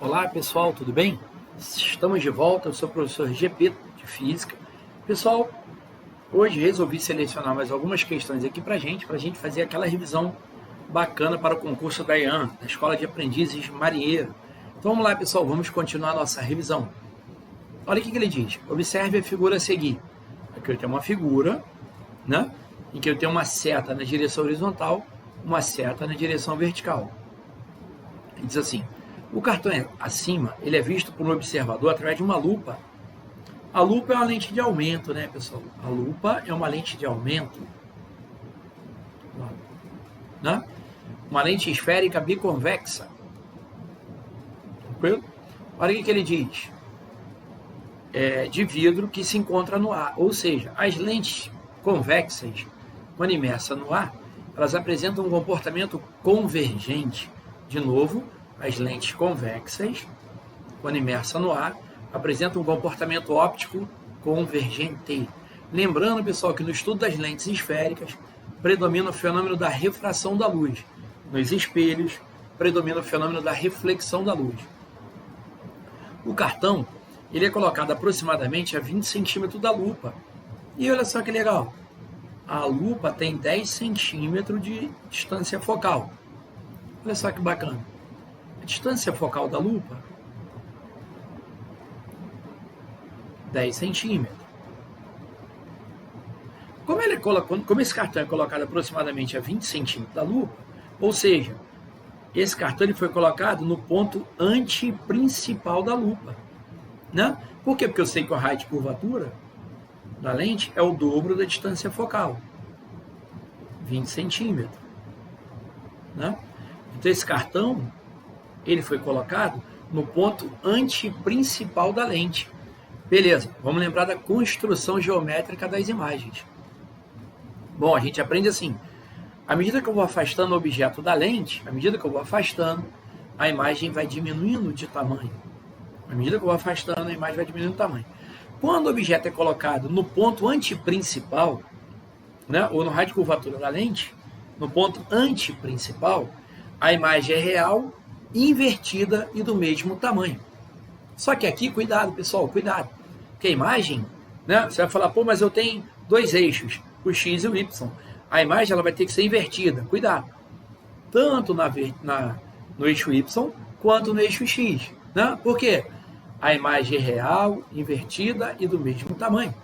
Olá pessoal, tudo bem? Estamos de volta, eu sou o professor GP de Física. Pessoal, hoje resolvi selecionar mais algumas questões aqui para gente fazer aquela revisão bacana para o concurso da EAN, da Escola de Aprendizes Marinheiro. Então vamos lá pessoal, vamos continuar a nossa revisão. Olha o que ele diz, observe a figura a seguir. Aqui eu tenho uma figura, né, em que eu tenho uma seta na direção horizontal, uma seta na direção vertical. Ele diz assim, o cartão acima, ele é visto por um observador através de uma lupa. A lupa é uma lente de aumento, né, pessoal? A lupa é uma lente de aumento. Né? Uma lente esférica biconvexa. Tranquilo? Olha o que ele diz. De vidro que se encontra no ar. Ou seja, as lentes convexas, quando imersas no ar, elas apresentam um comportamento convergente. De novo, as lentes convexas, quando imersas no ar, apresentam um comportamento óptico convergente. Lembrando, pessoal, que no estudo das lentes esféricas, predomina o fenômeno da refração da luz. Nos espelhos, predomina o fenômeno da reflexão da luz. O cartão, ele é colocado aproximadamente a 20 centímetros da lupa. E olha só que legal, a lupa tem 10 centímetros de distância focal. Olha só que bacana. A distância focal da lupa, 10 centímetros. Como esse cartão é colocado aproximadamente a 20 centímetros da lupa, ou seja, esse cartão ele foi colocado no ponto antiprincipal da lupa. Né? Por quê? Porque eu sei que o raio de curvatura da lente é o dobro da distância focal, 20 centímetros. Né? Então esse cartão ele foi colocado no ponto antiprincipal da lente. Beleza, vamos lembrar da construção geométrica das imagens. Bom, a gente aprende assim, à medida que eu vou afastando o objeto da lente, à medida que eu vou afastando, a imagem vai diminuindo de tamanho. À medida que eu vou afastando, a imagem vai diminuindo de tamanho. Quando o objeto é colocado no ponto antiprincipal, né, ou no raio de curvatura da lente, no ponto antiprincipal, a imagem é real, invertida e do mesmo tamanho. Só que aqui, cuidado, pessoal, cuidado. Porque a imagem, né, você vai falar, pô, mas eu tenho dois eixos, o X e o Y. A imagem ela vai ter que ser invertida, cuidado. Tanto no eixo Y, quanto no eixo X. Né? Por quê? A imagem é real, invertida e do mesmo tamanho.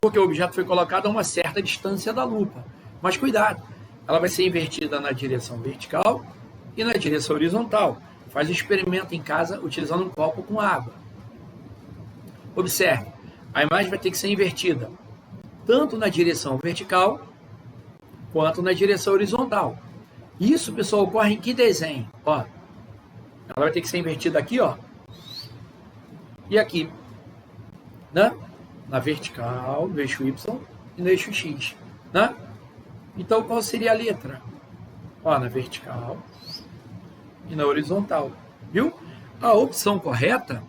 Porque o objeto foi colocado a uma certa distância da lupa. Mas cuidado, ela vai ser invertida na direção vertical e na direção horizontal. Faz o experimento em casa utilizando um copo com água. Observe, a imagem vai ter que ser invertida tanto na direção vertical quanto na direção horizontal. Isso, pessoal, ocorre em que desenho? Ó, ela vai ter que ser invertida aqui, ó, e aqui, né? Na vertical, no eixo Y e no eixo X, né? Então, qual seria a letra? Ó, na vertical e na horizontal, viu? A opção correta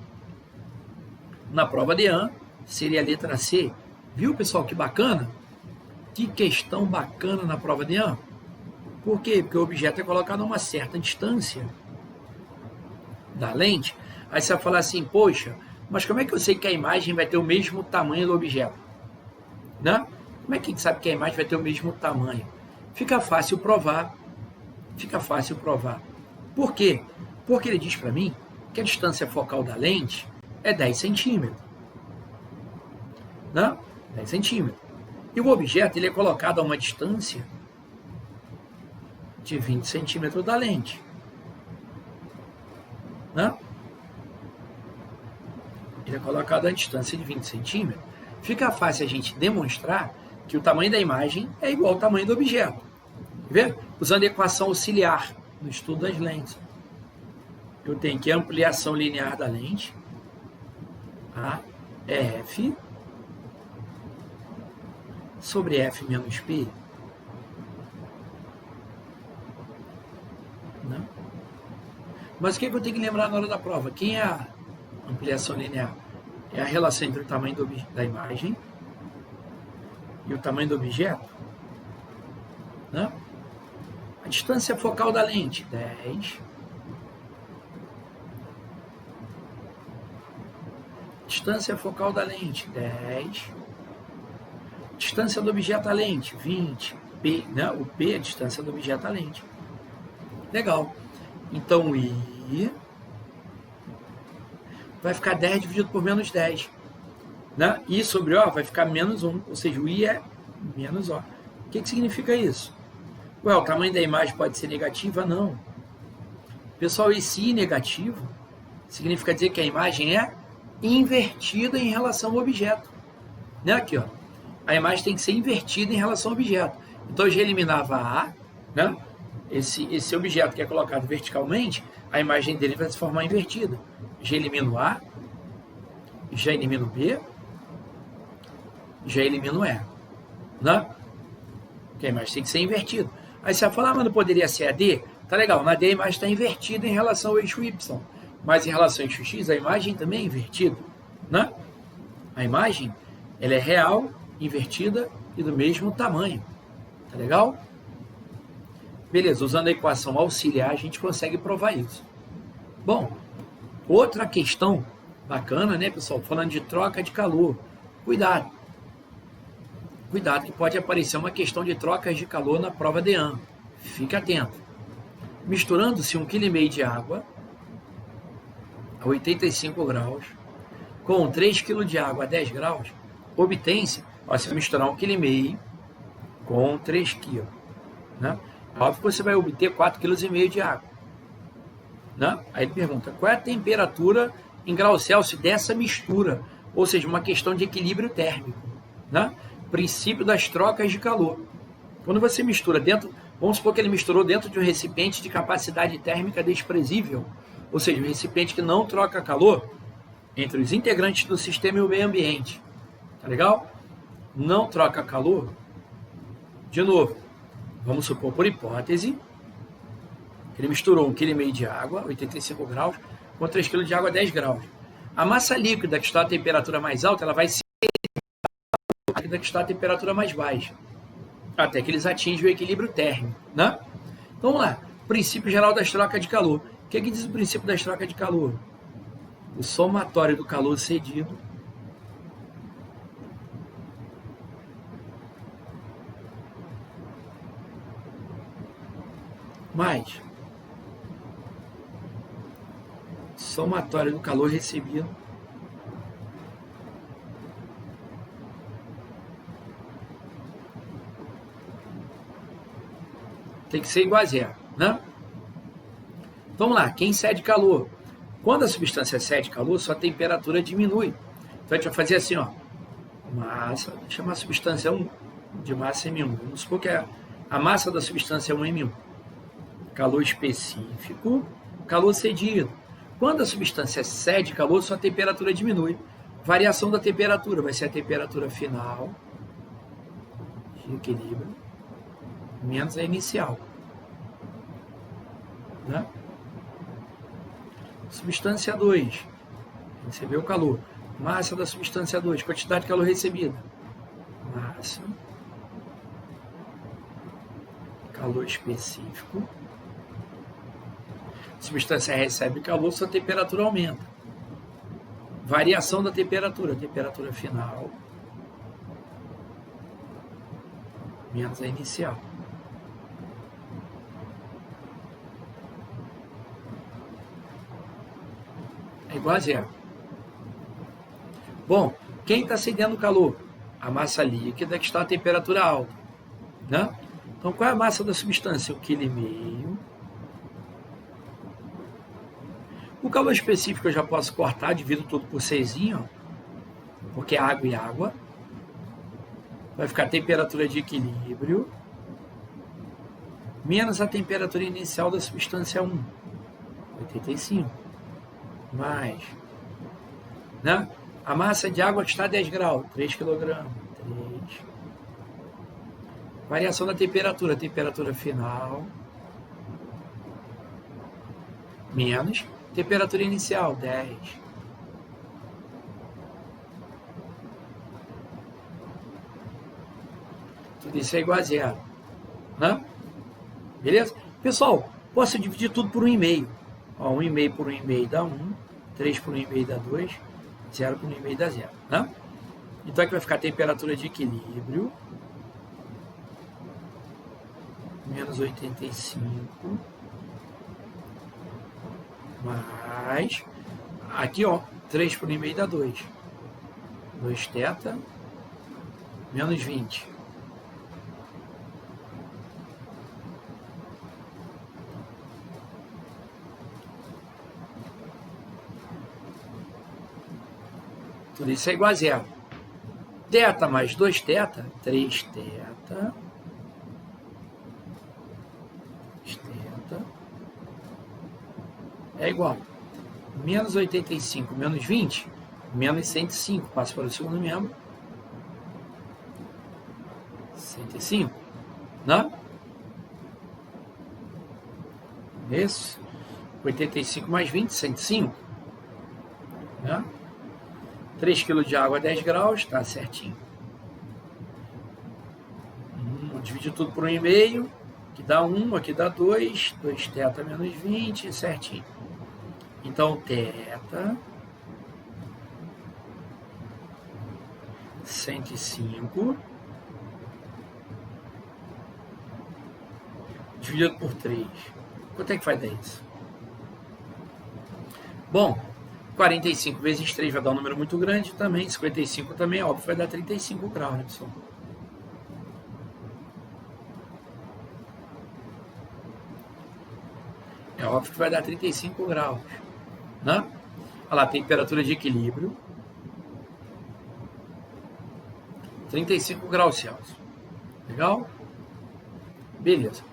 na prova de EAN seria a letra C. Viu, pessoal, que bacana? Que questão bacana na prova de EAN. Por quê? Porque o objeto é colocado a uma certa distância da lente. Aí você vai falar assim, poxa, mas como é que eu sei que a imagem vai ter o mesmo tamanho do objeto? Né? Como é que a gente sabe que a imagem vai ter o mesmo tamanho? Fica fácil provar. Fica fácil provar. Por quê? Porque ele diz para mim que a distância focal da lente é 10 centímetros. Né? 10 centímetros. E o objeto ele é colocado a uma distância de 20 centímetros da lente. Né? Ele é colocado a distância de 20 centímetros. Fica fácil a gente demonstrar que o tamanho da imagem é igual ao tamanho do objeto. Vê? Usando a equação auxiliar no estudo das lentes. Eu tenho que a ampliação linear da lente, A é F, sobre F menos P. Não? Mas o que eu tenho que lembrar na hora da prova? Quem é a ampliação linear? É a relação entre o tamanho da imagem e o tamanho do objeto. Não? A distância focal da lente, 10. Distância focal da lente, 10. Distância do objeto à lente, 20. P, né? O P é a distância do objeto à lente. Legal. Então, o I vai ficar 10 dividido por menos 10. Né? I sobre O vai ficar menos 1, ou seja, o I é menos O. O que significa isso? Ué, o tamanho da imagem pode ser negativa? Não. Pessoal, esse I negativo significa dizer que a imagem é invertida em relação ao objeto. Né? Aqui, ó. A imagem tem que ser invertida em relação ao objeto. Então, eu já eliminava A, né? Esse objeto que é colocado verticalmente, a imagem dele vai se formar invertida. Já elimino A, já elimino B, já elimino E. Né? Porque a imagem tem que ser invertida. Aí você vai falar, mas não poderia ser a D? Tá legal, na D a imagem está invertida em relação ao eixo Y. Mas em relação ao eixo X, a imagem também é invertida. Né? A imagem ela é real, invertida e do mesmo tamanho. Tá legal? Beleza, usando a equação auxiliar, a gente consegue provar isso. Bom, outra questão bacana, né, pessoal? Falando de troca de calor. Cuidado. Cuidado que pode aparecer uma questão de trocas de calor na prova de ano. Fique atento. Misturando-se 1,5 kg de água a 85 graus com 3 kg de água a 10 graus, obtém-se, se misturar 1,5 kg com 3 kg, né? Óbvio que você vai obter 4,5 kg de água. Né? Aí ele pergunta, qual é a temperatura em graus Celsius dessa mistura? Ou seja, uma questão de equilíbrio térmico. Né? Princípio das trocas de calor. Quando você mistura dentro, vamos supor que ele misturou dentro de um recipiente de capacidade térmica desprezível, ou seja, um recipiente que não troca calor entre os integrantes do sistema e o meio ambiente. Tá legal? Não troca calor. De novo, vamos supor, por hipótese, que ele misturou 1,5 kg de água, 85 graus, com 3 kg de água, 10 graus. A massa líquida que está a temperatura mais alta, ela vai ser a líquida que está a temperatura mais baixa, até que eles atingem o equilíbrio térmico. Né? Então, vamos lá. Princípio geral das trocas de calor. O que diz o princípio das trocas de calor? O somatório do calor cedido mais somatório do calor recebido tem que ser igual a zero, né? Então, vamos lá, quem cede calor? Quando a substância cede calor, sua temperatura diminui. Então, a gente vai fazer assim, ó, massa, vou chamar a substância 1 de massa M1. Vamos supor que a massa da substância é 1 M1. Calor específico, calor cedido. Quando a substância cede calor, sua temperatura diminui. Variação da temperatura vai ser a temperatura final de equilíbrio menos a inicial. Né? Substância 2, recebeu o calor. Massa da substância 2, quantidade de calor recebida. Massa, calor específico. Substância recebe calor, sua temperatura aumenta. Variação da temperatura final menos a inicial. É igual a zero. Bom, quem está cedendo calor? A massa líquida que está a temperatura alta. Né? Então, qual é a massa da substância? 1,5 kg. O calor específico eu já posso cortar, divido tudo por 6, porque é água e água. Vai ficar a temperatura de equilíbrio menos a temperatura inicial da substância 1, 85. Mais, né? A massa de água que está a 10 graus, 3 kg. 3. Variação da temperatura final menos temperatura inicial, 10. Tudo isso é igual a zero. Né? Beleza? Pessoal, posso dividir tudo por 1,5. 1,5 por 1,5 dá 1. 3 por 1,5 dá 2. 0 por 1,5 dá 0, né? Então aqui vai ficar a temperatura de equilíbrio, menos 85, mais, aqui ó, 3 por 1,5 dá 2, 2 θ, menos 20. Tudo isso é igual a 0. Θ mais 2θ, 3θ, é igual a menos 85 menos 20, menos 105. Passa para o segundo membro. 105, né? Isso. 85 mais 20, 105. Né? 3 kg de água a 10 graus, está certinho. Dividir tudo por 1,5, que dá 1, aqui dá 2, 2θ menos 20, certinho. Então, θ, 105, dividido por 3. Quanto é que vai dar isso? Bom, 45 vezes 3 vai dar um número muito grande também, 55 também, é óbvio, vai dar 35 graus, né, pessoal? É óbvio que vai dar 35 graus, né? Olha lá, temperatura de equilíbrio, 35 graus Celsius. Legal? Beleza.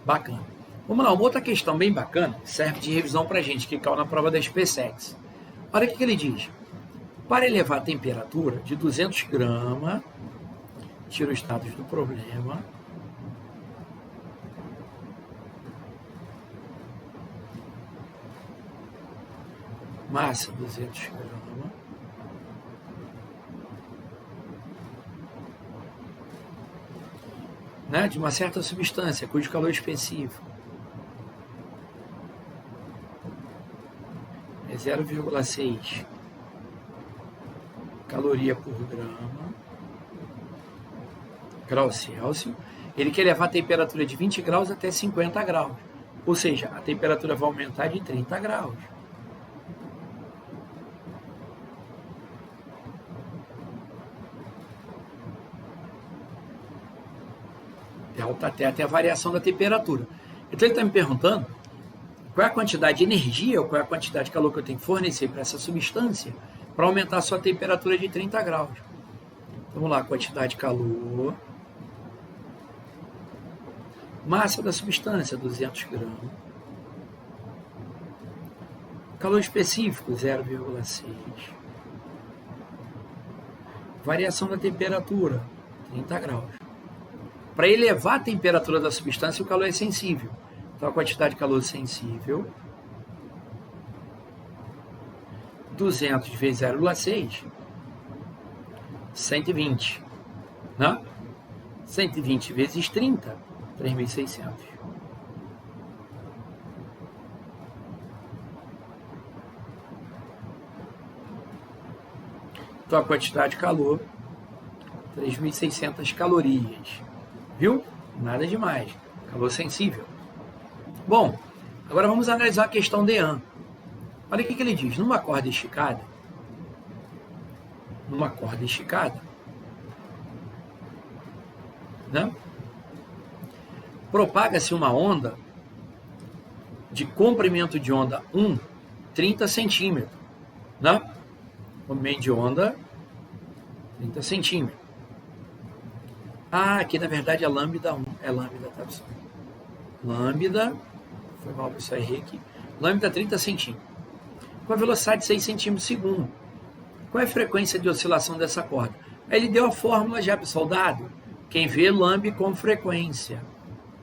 Bacana. Vamos lá, uma outra questão bem bacana, serve de revisão para a gente, que caiu na prova da SpaceX. Olha o que ele diz. Para elevar a temperatura de 200 gramas, tira os estados do problema, massa 200 gramas, né, de uma certa substância, cujo calor específico é 0,6 caloria por grau Celsius. Ele quer levar a temperatura de 20 graus até 50 graus. Ou seja, a temperatura vai aumentar de 30 graus. Delta T até a variação da temperatura. Então ele está me perguntando qual é a quantidade de energia ou qual é a quantidade de calor que eu tenho que fornecer para essa substância para aumentar a sua temperatura de 30 graus. Vamos lá, quantidade de calor, massa da substância, 200 gramas, calor específico, 0,6, variação da temperatura, 30 graus. Para elevar a temperatura da substância, o calor é sensível. Então, a quantidade de calor sensível, 200 vezes 0,6, 120. Né? 120 vezes 30, 3.600. Então, a quantidade de calor, 3.600 calorias. Viu? Nada demais. Calor sensível. Bom, agora vamos analisar a questão DEAN. Olha o que ele diz. Numa corda esticada, né? Propaga-se uma onda de comprimento de onda 1, 30 centímetros. Né? Comprimento de onda, 30 centímetros. Ah, aqui na verdade é lambda 1. É lambda, tá, pessoal? Lambda, foi mal, pessoal, errei aqui. Lambda 30 centímetros. Com a velocidade de 6 centímetros por segundo. Qual é a frequência de oscilação dessa corda? Aí ele deu a fórmula já, pessoal, dado. Quem vê lambe com frequência.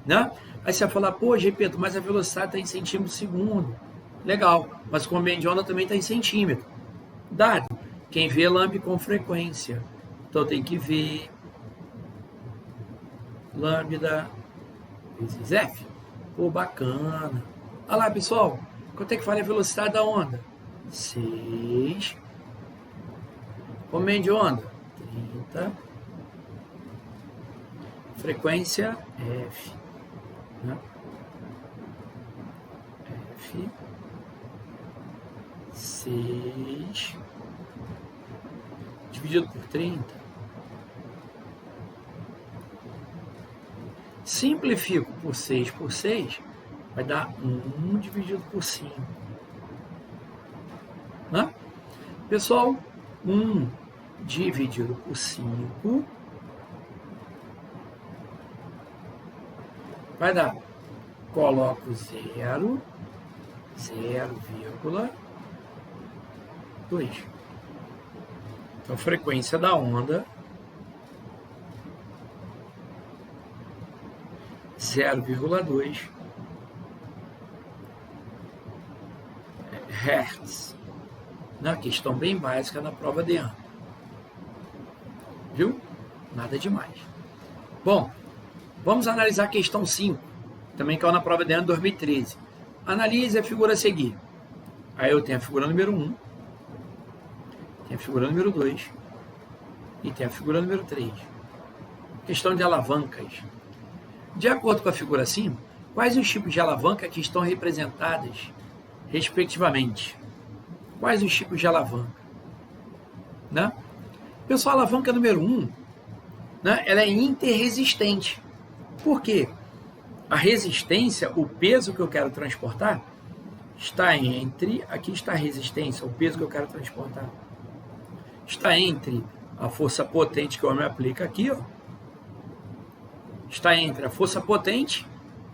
Né? Aí você vai falar, pô, Gepeto, mas a velocidade está em centímetros por segundo. Legal, mas o comprimento de onda também está em centímetro. Dado. Quem vê lambe com frequência. Então tem que ver lambda vezes F. Pô, bacana. Olha lá, pessoal. Quanto é que vale a velocidade da onda? 6 Comprimento de onda, 30. Frequência F. Né? F. 6 dividido por 30. Simplifico por 6 por 6, vai dar 1 dividido por 5. Né? Pessoal, 1 dividido por 5 vai dar, coloco 0,2. Então, frequência da onda 0,2 Hz. Na questão bem básica na prova de ano. Viu? Nada demais. Bom, vamos analisar a questão 5, também caiu na prova de ano 2013. Analise a figura a seguir. Aí eu tenho a figura número 1, tenho a figura número 2 e tenho a figura número 3. Questão de alavancas. De acordo com a figura acima, quais os tipos de alavanca que estão representadas, respectivamente? Quais os tipos de alavanca? Né? Pessoal, a alavanca número 1, né, ela é interresistente. Por quê? A resistência, o peso que eu quero transportar, está entre, aqui está a resistência, o peso que eu quero transportar, está entre a força potente que o homem aplica aqui, ó, está entre a força potente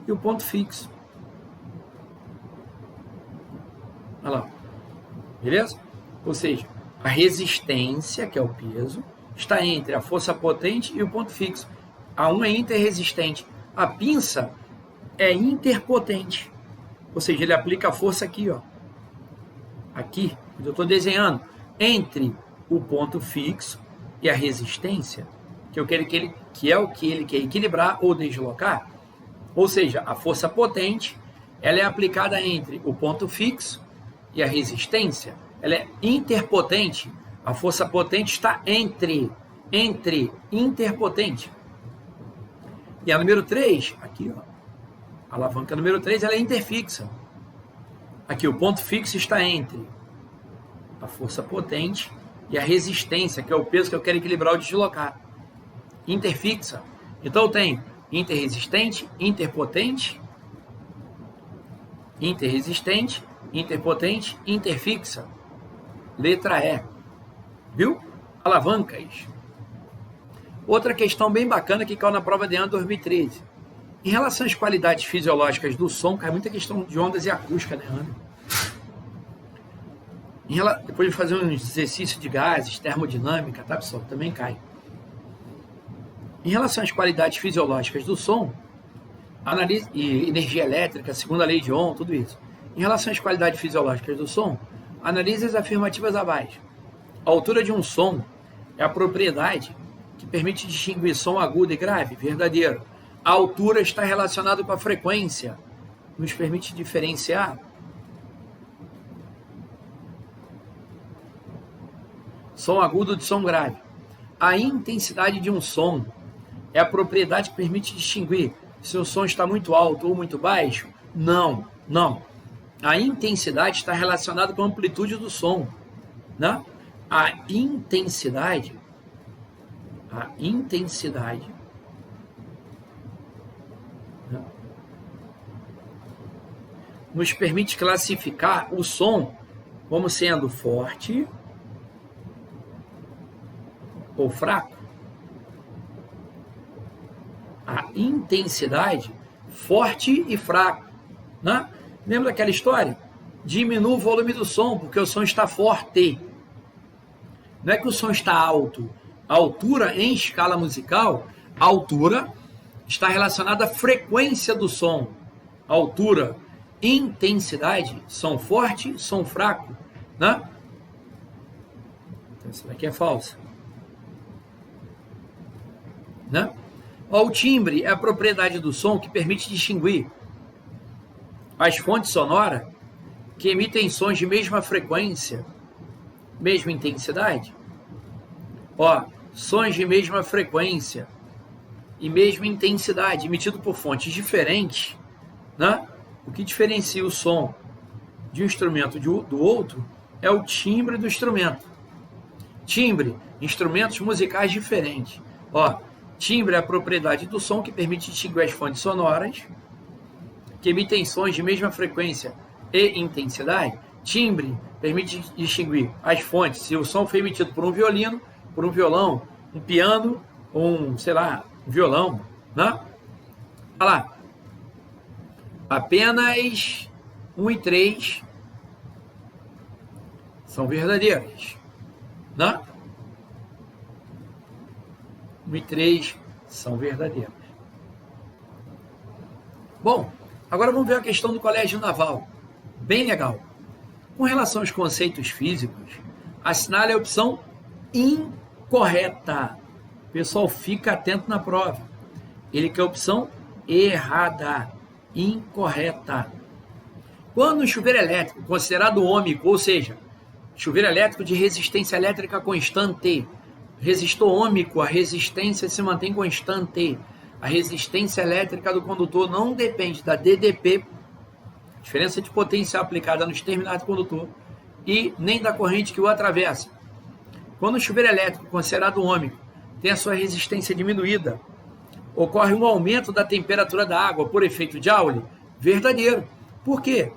e o ponto fixo. Olha lá. Beleza? Ou seja, a resistência, que é o peso, está entre a força potente e o ponto fixo. A 1 é interresistente. A pinça é interpotente. Ou seja, ele aplica a força aqui, ó. Aqui, onde eu estou desenhando, entre o ponto fixo e a resistência, que eu quero que é o que ele quer equilibrar ou deslocar. Ou seja, a força potente, ela é aplicada entre o ponto fixo e a resistência. Ela é interpotente. A força potente está entre interpotente. E a número 3, aqui, ó, a alavanca número 3, ela é interfixa. Aqui, o ponto fixo está entre a força potente e a resistência, que é o peso que eu quero equilibrar ou deslocar. Interfixa. Então, eu tenho interresistente, interpotente, interresistente, interpotente, interfixa. Letra E. Viu? Alavancas. Outra questão bem bacana que caiu na prova de ano 2013. Em relação às qualidades fisiológicas do som, cai muita questão de ondas e acústica, né, Ana? Depois de fazer um exercício de gases, termodinâmica, tá, pessoal? Também cai. Em relação às qualidades fisiológicas do som, analise e energia elétrica, segunda lei de Ohm, tudo isso. Em relação às qualidades fisiológicas do som, analise as afirmativas abaixo. A altura de um som é a propriedade que permite distinguir som agudo e grave, verdadeiro. A altura está relacionada com a frequência, nos permite diferenciar som agudo de som grave. A intensidade de um som é a propriedade que permite distinguir se o som está muito alto ou muito baixo. Não. A intensidade está relacionada com a amplitude do som, né? A intensidade nos permite classificar o som como sendo forte ou fraco. A intensidade, forte e fraco, né? Lembra daquela história? Diminua o volume do som, porque o som está forte. Não é que o som está alto. A altura em escala musical, a altura está relacionada à frequência do som. A altura, intensidade, som forte, som fraco, né? Então, essa daqui é falsa. Né? O timbre é a propriedade do som que permite distinguir as fontes sonoras que emitem sons de mesma frequência, mesma intensidade. Ó, sons de mesma frequência e mesma intensidade, emitido por fontes diferentes, né? O que diferencia o som de um instrumento do outro é o timbre do instrumento. Timbre, instrumentos musicais diferentes. Ó, timbre é a propriedade do som que permite distinguir as fontes sonoras que emitem sons de mesma frequência e intensidade. Timbre permite distinguir as fontes, se o som foi emitido por um violino, por um violão, um piano, um, sei lá, um violão, né? Olha lá. Apenas 1 e 3 são verdadeiras, né? 1 e 3 são verdadeiras. Bom, agora vamos ver a questão do colégio naval. Bem legal. Com relação aos conceitos físicos, assinale a opção incorreta. O pessoal fica atento na prova. Ele quer a opção errada, incorreta. Quando o chuveiro elétrico, considerado ômico, ou seja, chuveiro elétrico de resistência elétrica constante, resistor ômico, a resistência se mantém constante. A resistência elétrica do condutor não depende da DDP, diferença de potência aplicada nos terminais do condutor, e nem da corrente que o atravessa. Quando o chuveiro elétrico, considerado ômico, tem a sua resistência diminuída, ocorre um aumento da temperatura da água por efeito de Joule? Verdadeiro. Por quê?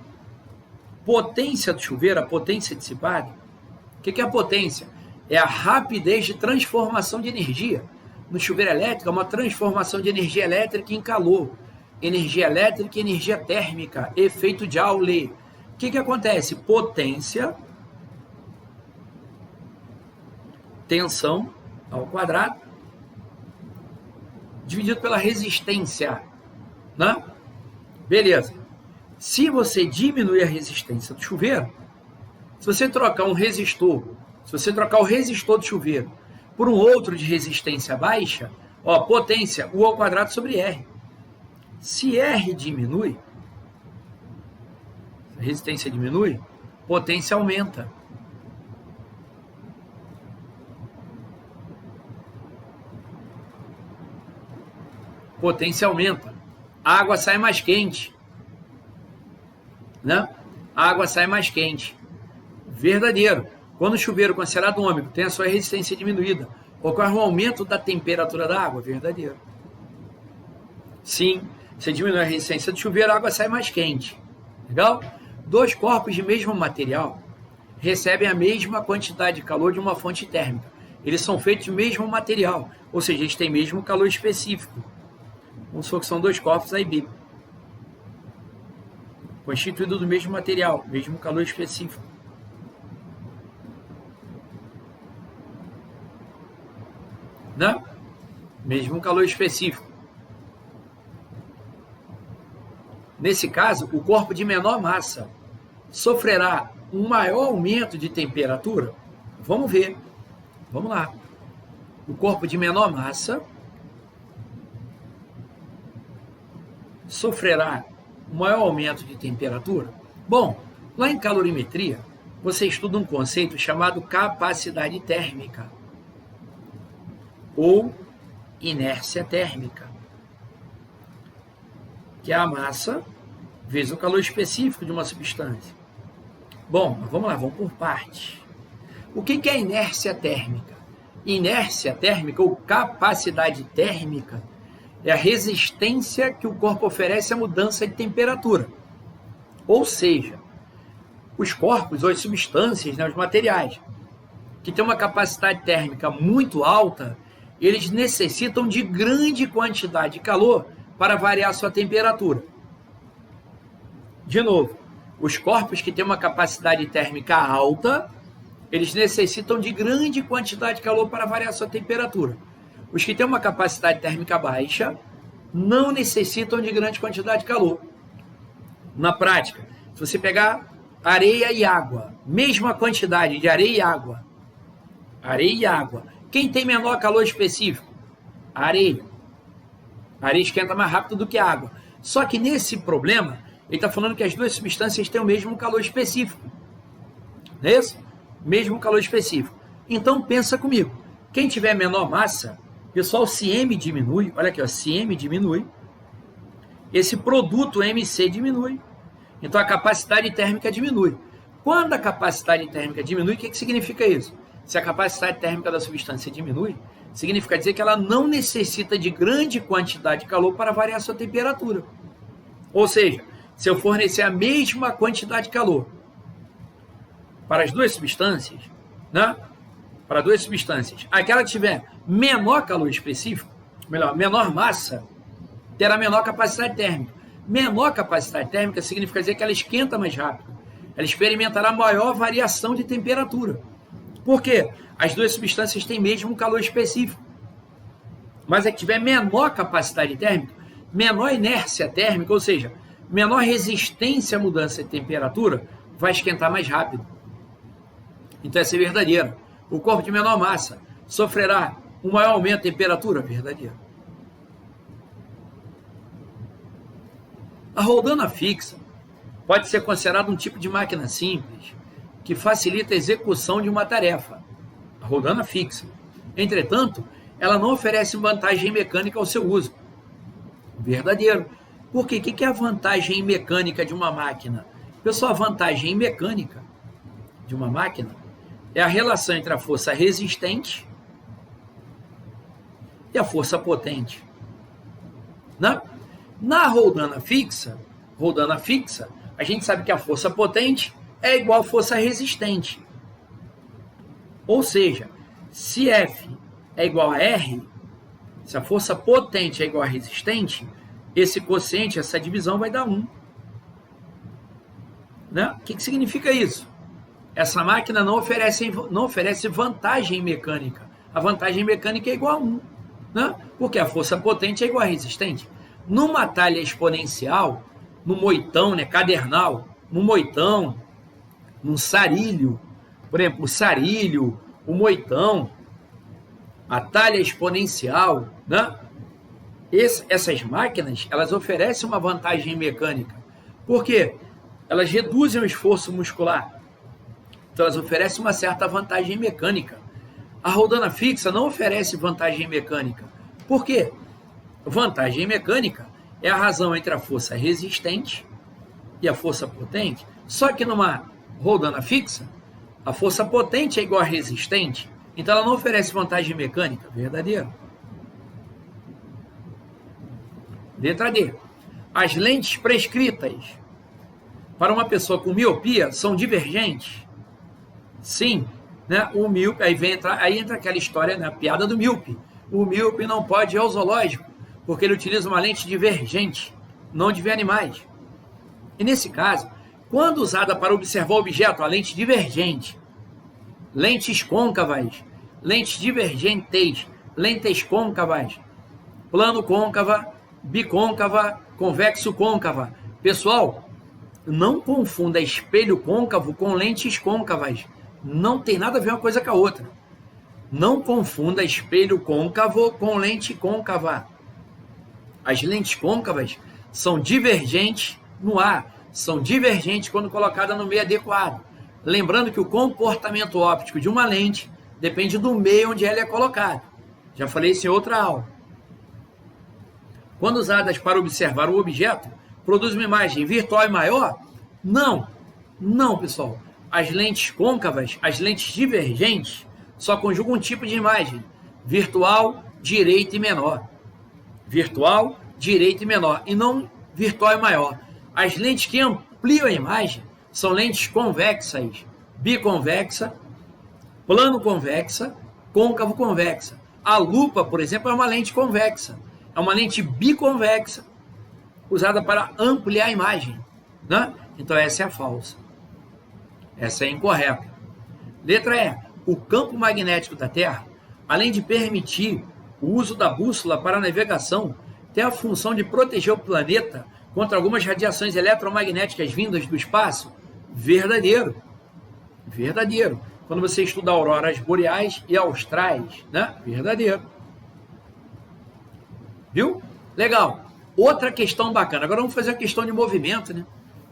Potência do chuveiro, a potência dissipada. O que é a potência? É a rapidez de transformação de energia. No chuveiro elétrico, é uma transformação de energia elétrica em calor. Energia elétrica e energia térmica, efeito Joule. O que acontece? Potência, tensão ao quadrado, dividido pela resistência, né? Beleza. Se você diminuir a resistência do chuveiro, se você trocar um resistor, se você trocar o resistor do chuveiro por um outro de resistência baixa, ó, potência, U ao quadrado sobre R. Se R diminui, a resistência diminui, potência aumenta. Potência aumenta. A água sai mais quente, né? A água sai mais quente. Verdadeiro. Quando o chuveiro considerado ômico tem a sua resistência diminuída, ocorre um aumento da temperatura da água. Verdadeiro. Sim, se diminui a resistência do chuveiro, a água sai mais quente. Legal? Dois corpos de mesmo material recebem a mesma quantidade de calor de uma fonte térmica. Eles são feitos de mesmo material, ou seja, eles têm mesmo calor específico. Vamos supor que são dois corpos A e B, constituídos do mesmo material, mesmo calor específico. Né? Mesmo calor específico. Nesse caso, o corpo de menor massa sofrerá um maior aumento de temperatura? Vamos ver. Vamos lá. O corpo de menor massa sofrerá um maior aumento de temperatura? Bom, lá em calorimetria, você estuda um conceito chamado capacidade térmica ou inércia térmica, que é a massa vezes o calor específico de uma substância. Bom, vamos lá, vamos por partes. O que é inércia térmica? Inércia térmica ou capacidade térmica é a resistência que o corpo oferece à mudança de temperatura. Ou seja, os corpos ou as substâncias, né, os materiais, que têm uma capacidade térmica muito alta, eles necessitam de grande quantidade de calor para variar sua temperatura. De novo, os corpos que têm uma capacidade térmica alta, eles necessitam de grande quantidade de calor para variar sua temperatura. Os que têm uma capacidade térmica baixa não necessitam de grande quantidade de calor. Na prática, se você pegar areia e água, mesma quantidade de areia e água, quem tem menor calor específico? A areia. A areia esquenta mais rápido do que a água. Só que nesse problema, ele está falando que as duas substâncias têm o mesmo calor específico. Não é isso? Mesmo calor específico. Então, pensa comigo. Quem tiver menor massa, pessoal, se M diminui, olha aqui, ó, se M diminui, esse produto MC diminui. Então a capacidade térmica diminui. Quando a capacidade térmica diminui, o que significa isso? Se a capacidade térmica da substância diminui, significa dizer que ela não necessita de grande quantidade de calor para variar a sua temperatura. Ou seja, se eu fornecer a mesma quantidade de calor para as duas substâncias, né? Para duas substâncias, aquela que tiver menor calor específico, menor massa, terá menor capacidade térmica. Menor capacidade térmica significa dizer que ela esquenta mais rápido. Ela experimentará maior variação de temperatura. Por quê? As duas substâncias têm mesmo um calor específico. Mas a que tiver menor capacidade térmica, menor inércia térmica, ou seja, menor resistência à mudança de temperatura, vai esquentar mais rápido. Então essa é verdadeira. O corpo de menor massa sofrerá um maior aumento de temperatura? Verdadeiro. A roldana fixa pode ser considerada um tipo de máquina simples que facilita a execução de uma tarefa. A roldana fixa. Entretanto, ela não oferece vantagem mecânica ao seu uso. Verdadeiro. Por quê? O que é a vantagem mecânica de uma máquina? Pessoal, a vantagem mecânica de uma máquina é a relação entre a força resistente e a força potente. Na roldana fixa, a gente sabe que a força potente é igual à força resistente. Ou seja, se F é igual a R, se a força potente é igual a resistente, esse quociente, essa divisão vai dar 1. O que significa isso? Essa máquina não oferece vantagem mecânica. A vantagem mecânica é igual a 1. Porque a força potente é igual a resistente. Numa talha exponencial, no moitão, cadernal, no moitão, num sarilho, por exemplo, o sarilho, o moitão, a talha exponencial, essas máquinas, elas oferecem uma vantagem mecânica. Por quê? Elas reduzem o esforço muscular. Então, elas oferecem uma certa vantagem mecânica. A roldana fixa não oferece vantagem mecânica. Por quê? Vantagem mecânica é a razão entre a força resistente e a força potente. Só que numa roldana fixa, a força potente é igual a resistente. Então, ela não oferece vantagem mecânica. Verdadeiro. Letra D. As lentes prescritas para uma pessoa com miopia são divergentes? Sim. O míope, aí entra aquela história, a piada do míope. O míope não pode ir ao zoológico, porque ele utiliza uma lente divergente, não de ver animais. E nesse caso, quando usada para observar o objeto, a lente divergente, lentes côncavas, lentes divergentes, lentes côncavas, plano côncava, bicôncava, convexo côncava. Pessoal, não confunda espelho côncavo com lentes côncavas. Não tem nada a ver uma coisa com a outra. Não confunda espelho côncavo com lente côncava. As lentes côncavas são divergentes no ar, são divergentes quando colocada no meio adequado. Lembrando que o comportamento óptico de uma lente depende do meio onde ela é colocada. Já falei isso em outra aula. Quando usadas para observar o objeto, produz uma imagem virtual e maior? Não, pessoal. As lentes côncavas, as lentes divergentes, só conjugam um tipo de imagem: virtual, direita e menor. Virtual, direita e menor, e não virtual e maior. As lentes que ampliam a imagem são lentes convexas, biconvexa, plano convexa, côncavo convexa. A lupa, por exemplo, é uma lente convexa, é uma lente biconvexa, usada para ampliar a imagem. Então essa é a falsa. Essa é incorreta. Letra E. O campo magnético da Terra, além de permitir o uso da bússola para a navegação, tem a função de proteger o planeta contra algumas radiações eletromagnéticas vindas do espaço? Verdadeiro. Verdadeiro. Quando você estuda auroras boreais e austrais, Verdadeiro. Viu? Legal. Outra questão bacana. Agora vamos fazer a questão de movimento,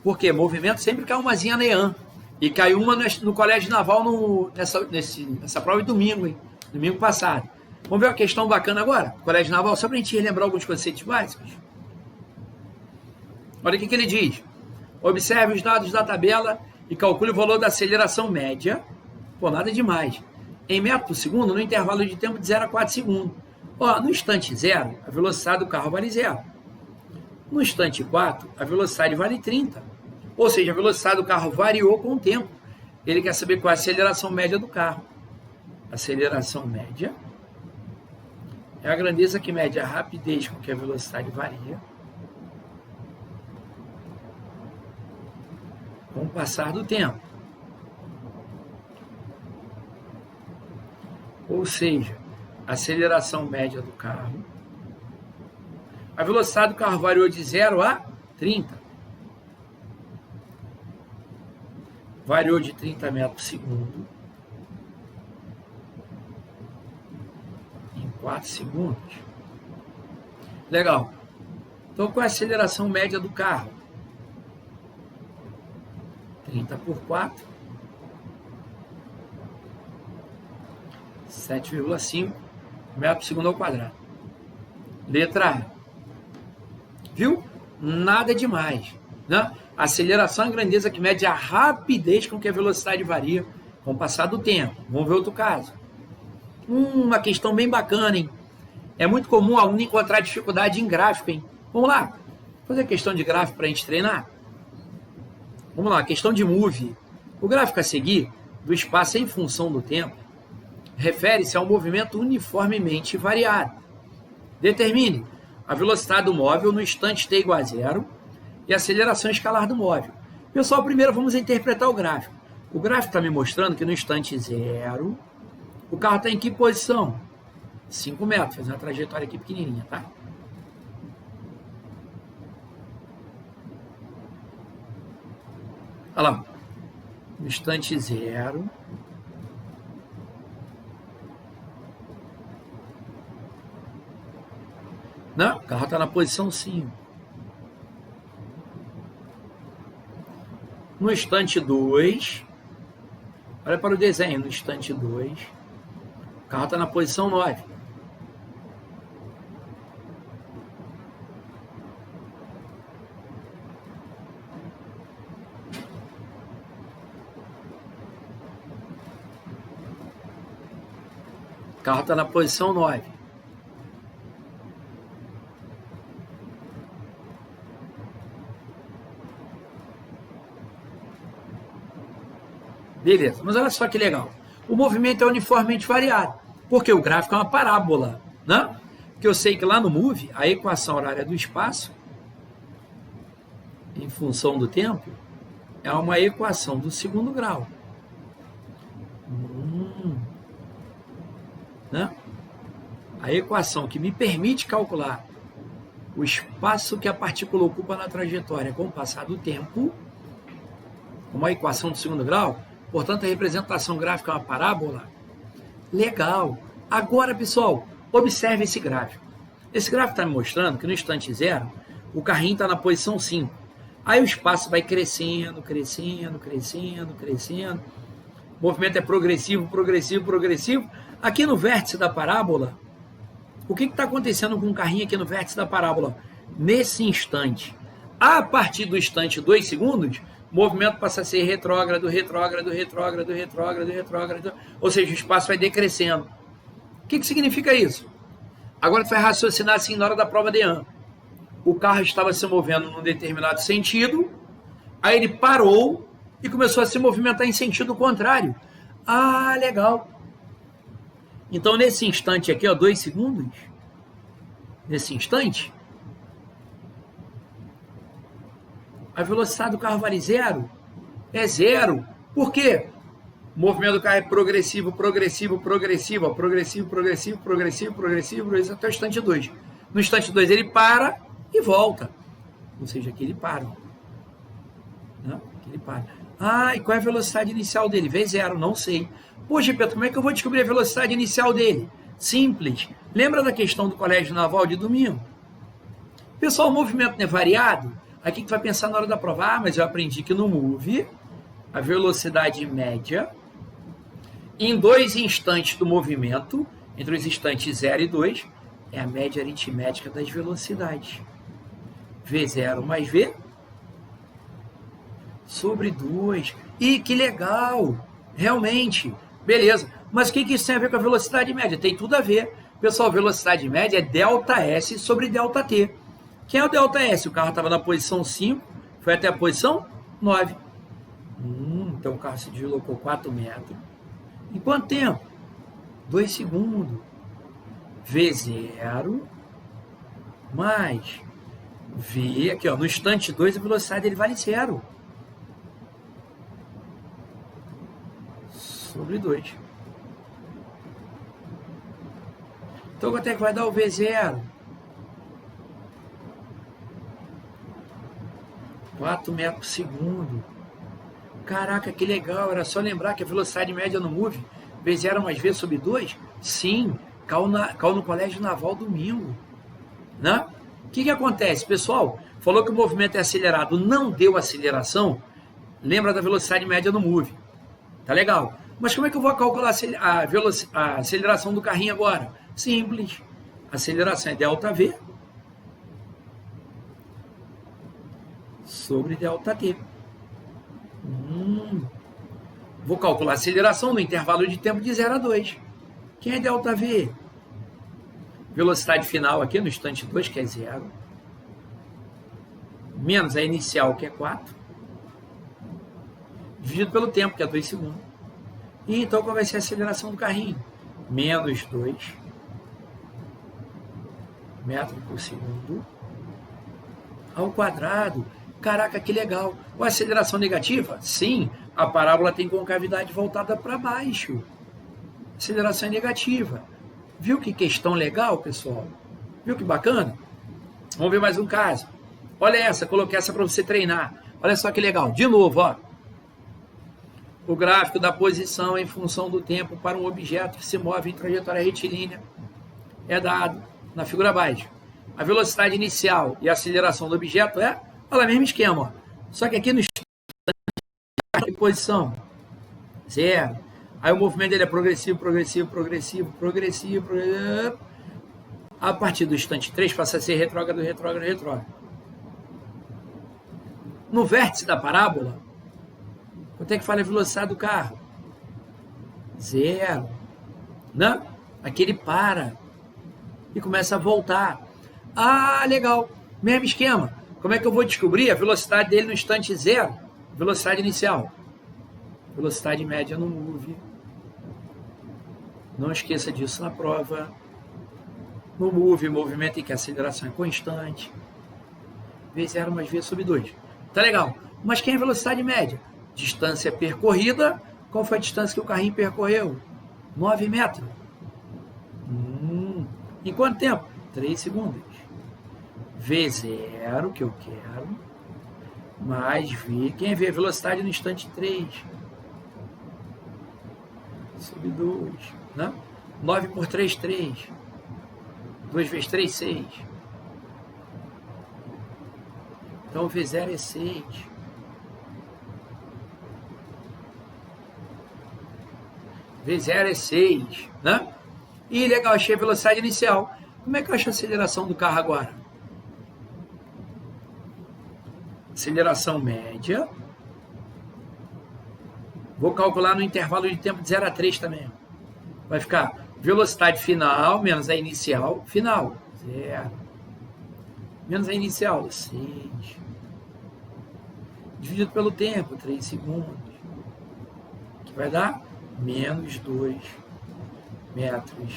Porque movimento sempre cai uma zinha neã. E caiu uma no Colégio Naval nessa prova de domingo, hein? domingo passado. Vamos ver uma questão bacana agora? Colégio Naval, só para a gente relembrar alguns conceitos básicos. Olha o que ele diz. Observe os dados da tabela e calcule o valor da aceleração média. Pô, nada demais. Em metro por segundo, no intervalo de tempo de 0 a 4 segundos. Ó, no instante 0, a velocidade do carro vale 0. No instante 4, a velocidade vale 30. Ou seja, a velocidade do carro variou com o tempo. Ele quer saber qual é a aceleração média do carro. Aceleração média é a grandeza que mede a rapidez com que a velocidade varia com o passar do tempo. Ou seja, a aceleração média do carro. A velocidade do carro variou de 0 a 30. Variou de 30 metros por segundo em 4 segundos. Legal. Então, qual é a aceleração média do carro? 30 por 4. 7,5 metros por segundo ao quadrado. Letra A. Viu? Nada demais. Né? A aceleração é a grandeza que mede a rapidez com que a velocidade varia com o passar do tempo. Vamos ver outro caso. Uma questão bem bacana, hein? É muito comum o aluno encontrar dificuldade em gráfico, hein? Vamos lá. Fazer a questão de gráfico para a gente treinar? Vamos lá, questão de move. O gráfico a seguir, do espaço em função do tempo, refere-se a um movimento uniformemente variado. Determine a velocidade do móvel no instante t igual a 0 e a aceleração escalar do móvel. Pessoal, primeiro vamos interpretar o gráfico. O gráfico está me mostrando que no instante 0, o carro está em que posição? 5 metros, fazendo uma trajetória aqui pequenininha, tá? Olha lá, no instante 0, não, o carro está na posição 5. No instante 2, olha para o desenho, no instante 2, o carro está na posição 9. O carro está na posição 9. Beleza, mas olha só que legal. O movimento é uniformemente variado, porque o gráfico é uma parábola, né? Porque eu sei que lá no Move, a equação horária do espaço, em função do tempo, é uma equação do segundo grau. Né? A equação que me permite calcular o espaço que a partícula ocupa na trajetória com o passar do tempo, uma equação do segundo grau, portanto a representação gráfica é uma parábola. Legal. Agora, pessoal, observe esse gráfico. Esse gráfico está me mostrando que no instante 0, o carrinho está na posição 5. Aí o espaço vai crescendo, crescendo, crescendo, crescendo. O movimento é progressivo, progressivo, progressivo. Aqui no vértice da parábola, o que está acontecendo com o carrinho aqui no vértice da parábola? Nesse instante, a partir do instante 2 segundos, o movimento passa a ser retrógrado, retrógrado, retrógrado, retrógrado, retrógrado. Ou seja, o espaço vai decrescendo. O que significa isso? Agora tu vai raciocinar assim na hora da prova de EAN. O carro estava se movendo num determinado sentido, aí ele parou e começou a se movimentar em sentido contrário. Ah, legal. Então, nesse instante aqui, 2 segundos, nesse instante, a velocidade do carro vale 0. É 0. Por quê? O movimento do carro é progressivo, progressivo, progressivo, progressivo, progressivo, progressivo, progressivo, progressivo, até o instante 2. No instante 2 ele para e volta. Ou seja, aqui ele para. Não, aqui ele para. Ah, e qual é a velocidade inicial dele? V0, não sei. Poxa, Pedro, como é que eu vou descobrir a velocidade inicial dele? Simples. Lembra da questão do Colégio Naval de domingo? Pessoal, o movimento não é variado? Aqui que tu vai pensar na hora da prova. Ah, mas eu aprendi que no Move, a velocidade média Em 2 instantes do movimento, entre os instantes 0 e 2, é a média aritmética das velocidades. V0 mais V sobre 2. E que legal! Realmente, beleza. Mas o que isso tem a ver com a velocidade média? Tem tudo a ver. Pessoal, velocidade média é ΔS sobre ΔT. Quem é o ΔS? O carro estava na posição 5, foi até a posição 9. Então o carro se deslocou 4 metros. Em quanto tempo? 2 segundos. V0 mais V, aqui ó, no instante 2 a velocidade dele vale 0. Sobre 2. Então quanto é que vai dar o V0? 4 metros por segundo. Caraca, que legal. Era só lembrar que a velocidade média no MOVE, V0 mais V sobre 2, sim, caiu no Colégio Naval domingo. Né? O que acontece, pessoal? Falou que o movimento é acelerado, não deu aceleração. Lembra da velocidade média no MOVE. Tá legal. Mas como é que eu vou calcular a aceleração do carrinho agora? Simples. A aceleração é ΔV sobre ΔT. Vou calcular a aceleração no intervalo de tempo de 0 a 2. Quem é ΔV? Velocidade final aqui no instante 2, que é 0. Menos a inicial, que é 4. Dividido pelo tempo, que é 2 segundos. E então qual vai ser a aceleração do carrinho? Menos 2 metros por segundo ao quadrado. Caraca, que legal. A aceleração negativa? Sim, a parábola tem concavidade voltada para baixo. Aceleração é negativa. Viu que questão legal, pessoal? Viu que bacana? Vamos ver mais um caso. Olha essa, coloquei essa para você treinar. Olha só que legal. De novo, ó. O gráfico da posição em função do tempo para um objeto que se move em trajetória retilínea é dado na figura abaixo. A velocidade inicial e a aceleração do objeto é, olha, mesmo esquema, ó. Só que aqui no instante de posição 0. Aí o movimento dele é progressivo. A partir do instante 3 passa a ser retrógrado. No vértice da parábola, quanto é que fala a velocidade do carro? 0. Né? Aqui ele para e começa a voltar. Ah, legal. Mesmo esquema. Como é que eu vou descobrir a velocidade dele no instante 0? Velocidade inicial. Velocidade média no MOVE. Não esqueça disso na prova. No MOVE, movimento em que a aceleração é constante. V0 mais V sobre 2. Tá legal. Mas quem é a velocidade média? Distância percorrida. Qual foi a distância que o carrinho percorreu? 9 metros. Em quanto tempo? 3 segundos. V0, que eu quero, mais V. Quem vê a velocidade no instante 3? Sobre 2. Né? 9 por 3, 3. 2 vezes 3, 6. Então, V0 é 6. V0 é 6. Né? E legal, achei a velocidade inicial. Como é que eu acho a aceleração do carro agora? Aceleração média. Vou calcular no intervalo de tempo de 0 a 3 também. Vai ficar velocidade final menos a inicial. Final, 0. Menos a inicial, 6. Dividido pelo tempo, 3 segundos. Que vai dar menos 2 metros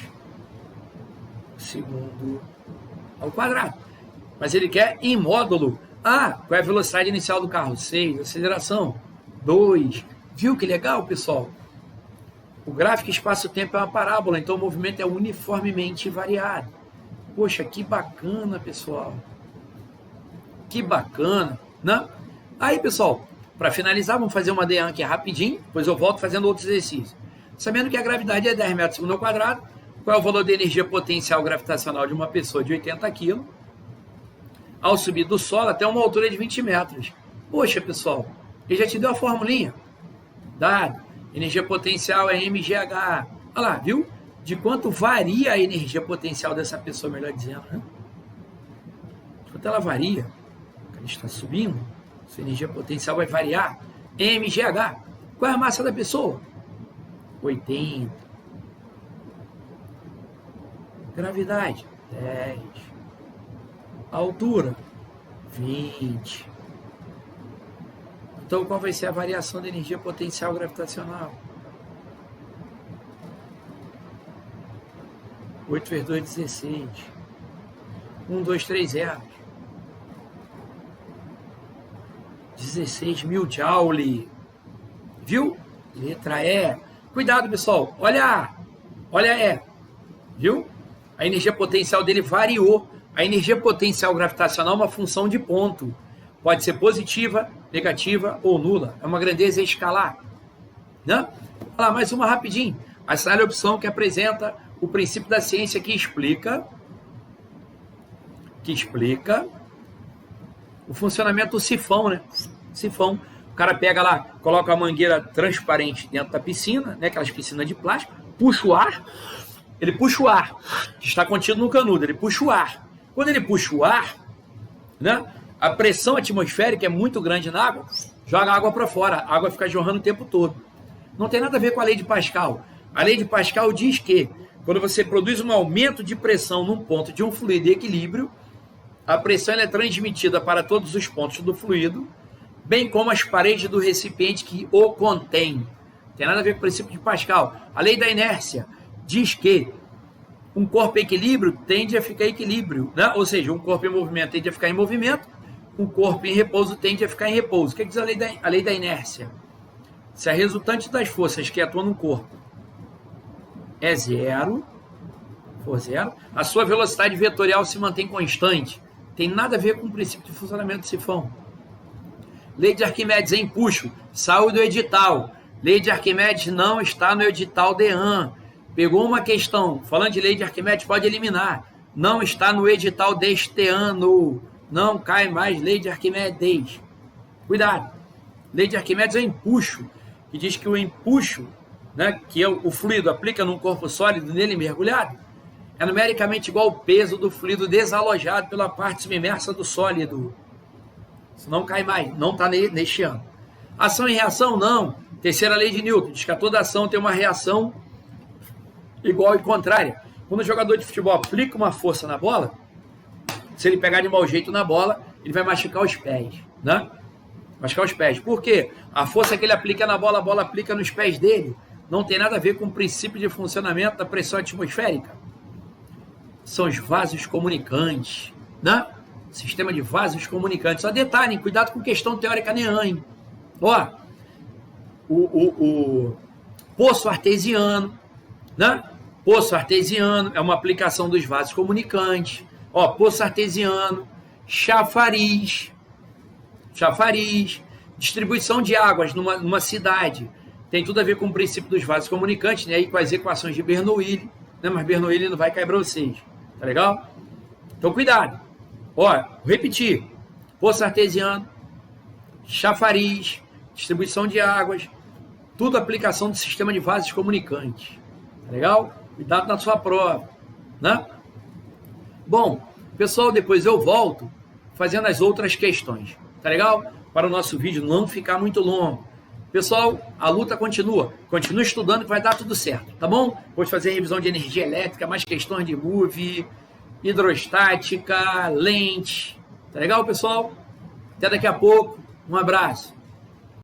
por segundo ao quadrado. Mas ele quer em módulo. Ah, qual é a velocidade inicial do carro? 6. Aceleração, 2. Viu que legal, pessoal? O gráfico espaço-tempo é uma parábola, então o movimento é uniformemente variado. Poxa, que bacana, pessoal. Que bacana, né? Aí, pessoal, para finalizar, vamos fazer uma DEAN aqui rapidinho, depois eu volto fazendo outros exercícios. Sabendo que a gravidade é 10 metros por segundo ao quadrado, qual é o valor de energia potencial gravitacional de uma pessoa de 80 kg ao subir do solo até uma altura de 20 metros? Poxa, pessoal, ele já te deu a formulinha. Dado. Energia potencial é mGh. Olha lá, viu? De quanto varia a energia potencial dessa pessoa, melhor dizendo, né? De quanto ela varia. Ela está subindo, sua energia potencial vai variar. mGh. Qual é a massa da pessoa? 80. Gravidade, 10. Altura, 20. Então, qual vai ser a variação da energia potencial gravitacional? 8 vezes 2, 16. 1, 2, 3 zeros. 16 mil joule. Viu? Letra E. Cuidado, pessoal. Olha E. Viu? A energia potencial dele variou. A energia potencial gravitacional é uma função de ponto. Pode ser positiva, negativa ou nula. É uma grandeza escalar. Né? Olha lá, mais uma rapidinho. Assinale a opção que apresenta o princípio da ciência que explica o funcionamento do sifão, né? Sifão. O cara pega lá, coloca a mangueira transparente dentro da piscina, né? Aquelas piscinas de plástico, puxa o ar, ele puxa o ar, que está contido no canudo, ele puxa o ar. Quando ele puxa o ar, né? A pressão atmosférica é muito grande na água, joga a água para fora, a água fica jorrando o tempo todo. Não tem nada a ver com a lei de Pascal. A lei de Pascal diz que quando você produz um aumento de pressão num ponto de um fluido em equilíbrio, a pressão é transmitida para todos os pontos do fluido, bem como as paredes do recipiente que o contém. Não tem nada a ver com o princípio de Pascal. A lei da inércia diz que um corpo em equilíbrio tende a ficar em equilíbrio, né? Ou seja, um corpo em movimento tende a ficar em movimento, um corpo em repouso tende a ficar em repouso. O que diz a lei da inércia? Se a resultante das forças que atuam no corpo é zero, for zero, a sua velocidade vetorial se mantém constante. Tem nada a ver com o princípio de funcionamento do sifão. Lei de Arquimedes é empuxo, saiu do edital. Lei de Arquimedes não está no edital DEAN. Pegou uma questão, falando de lei de Arquimedes, pode eliminar. Não está no edital deste ano. Não cai mais lei de Arquimedes. Cuidado. Lei de Arquimedes é empuxo, que diz que o empuxo, né, que o fluido aplica num corpo sólido nele mergulhado, é numericamente igual ao peso do fluido desalojado pela parte submersa do sólido. Isso não cai mais, não está neste ano. Ação e reação, não. Terceira lei de Newton, diz que a toda ação tem uma reação igual e contrária. Quando o jogador de futebol aplica uma força na bola, se ele pegar de mau jeito na bola, ele vai machucar os pés, né? Machucar os pés. Por quê? A força que ele aplica na bola, a bola aplica nos pés dele. Não tem nada a ver com o princípio de funcionamento da pressão atmosférica. São os vasos comunicantes, né? Sistema de vasos comunicantes. Só detalhe, cuidado com questão teórica NEAN, hein? Ó, o poço artesiano, né? Poço artesiano é uma aplicação dos vasos comunicantes. Ó, poço artesiano, chafariz, distribuição de águas numa cidade. Tem tudo a ver com o princípio dos vasos comunicantes, né? E com as equações de Bernoulli, né? Mas Bernoulli não vai cair para vocês, tá legal? Então, cuidado. Ó, vou repetir. Poço artesiano, chafariz, distribuição de águas, tudo aplicação do sistema de vasos comunicantes. Tá legal? Cuidado na sua prova, né? Bom, pessoal, depois eu volto fazendo as outras questões, tá legal? Para o nosso vídeo não ficar muito longo. Pessoal, a luta continua. Continue estudando que vai dar tudo certo, tá bom? Vou fazer revisão de energia elétrica, mais questões de MOVE, hidrostática, lente. Tá legal, pessoal? Até daqui a pouco. Um abraço.